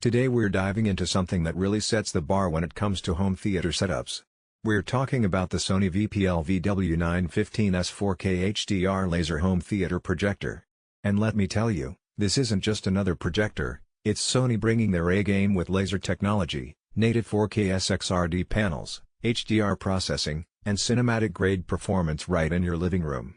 Today we're diving into something that really sets the bar when it comes to home theater setups. We're talking about the Sony VPL-VW915ES 4K HDR laser home theater projector. And let me tell you, this isn't just another projector, it's Sony bringing their A-game with laser technology, native 4K SXRD panels, HDR processing, and cinematic-grade performance right in your living room.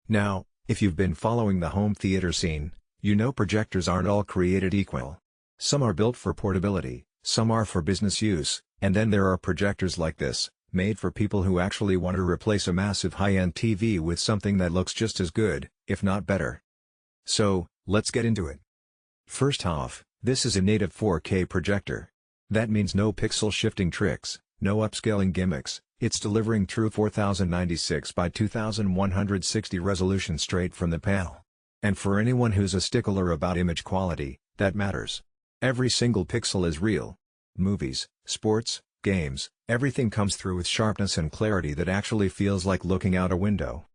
Now, if you've been following the home theater scene, you know projectors aren't all created equal. Some are built for portability, some are for business use, and then there are projectors like this, made for people who actually want to replace a massive high-end TV with something that looks just as good, if not better. So, let's get into it. First off, this is a native 4K projector. That means no pixel shifting tricks, no upscaling gimmicks, it's delivering true 4096 by 2160 resolution straight from the panel. And for anyone who's a stickler about image quality, that matters. Every single pixel is real. Movies, sports, games, everything comes through with sharpness and clarity that actually feels like looking out a window.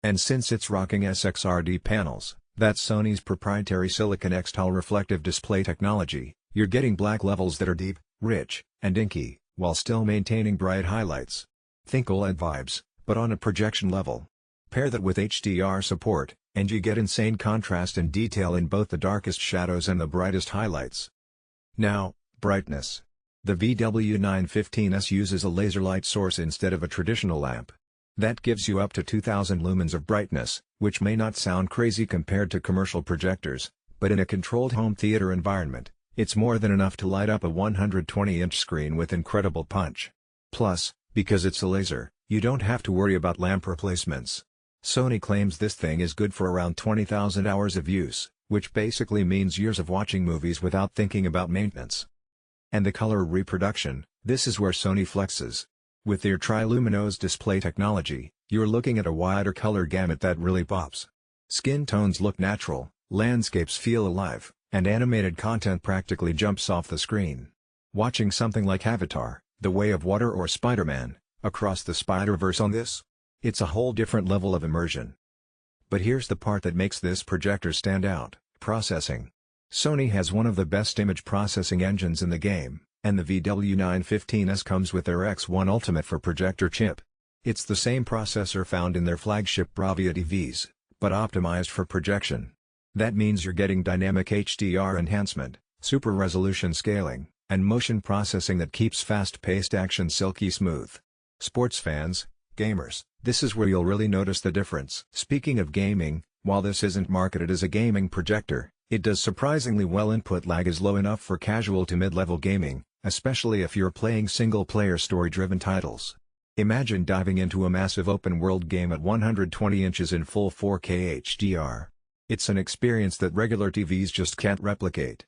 And since it's rocking SXRD panels, that's Sony's proprietary silicon X-Tall reflective display technology, you're getting black levels that are deep, rich, and inky, while still maintaining bright highlights. Think OLED vibes, but on a projection level. Pair that with HDR support, and you get insane contrast and detail in both the darkest shadows and the brightest highlights. Now, brightness. The VW915ES uses a laser light source instead of a traditional lamp. That gives you up to 2000 lumens of brightness, which may not sound crazy compared to commercial projectors, but in a controlled home theater environment, it's more than enough to light up a 120-inch screen with incredible punch. Plus, because it's a laser, you don't have to worry about lamp replacements. Sony claims this thing is good for around 20,000 hours of use, which basically means years of watching movies without thinking about maintenance. And the color reproduction, this is where Sony flexes. With their TRILUMINOS display technology, you're looking at a wider color gamut that really pops. Skin tones look natural, landscapes feel alive, and animated content practically jumps off the screen. Watching something like Avatar, The Way of Water or Spider-Man, Across the Spider-Verse on this? It's a whole different level of immersion. But here's the part that makes this projector stand out: processing. Sony has one of the best image processing engines in the game, and the VW915ES comes with their X1 Ultimate for projector chip. It's the same processor found in their flagship Bravia TVs, but optimized for projection. That means you're getting dynamic HDR enhancement, super resolution scaling, and motion processing that keeps fast-paced action silky smooth. Sports fans, gamers, this is where you'll really notice the difference. Speaking of gaming, while this isn't marketed as a gaming projector, it does surprisingly well. Input lag is low enough for casual to mid-level gaming, especially if you're playing single-player story-driven titles. Imagine diving into a massive open-world game at 120 inches in full 4K HDR. It's an experience that regular TVs just can't replicate.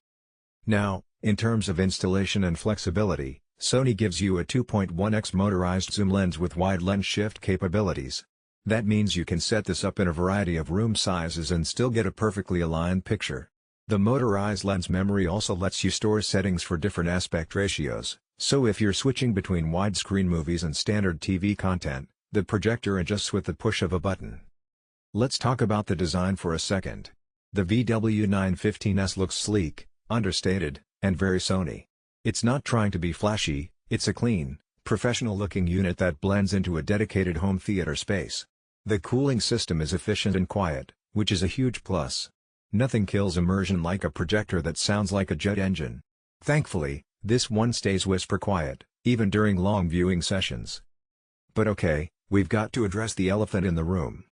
Now, in terms of installation and flexibility, Sony gives you a 2.1x motorized zoom lens with wide lens shift capabilities. That means you can set this up in a variety of room sizes and still get a perfectly aligned picture. The motorized lens memory also lets you store settings for different aspect ratios, so if you're switching between widescreen movies and standard TV content, the projector adjusts with the push of a button. Let's talk about the design for a second. The VW915ES looks sleek, understated, and very Sony. It's not trying to be flashy, it's a clean, professional-looking unit that blends into a dedicated home theater space. The cooling system is efficient and quiet, which is a huge plus. Nothing kills immersion like a projector that sounds like a jet engine. Thankfully, this one stays whisper quiet, even during long viewing sessions. But okay, we've got to address the elephant in the room.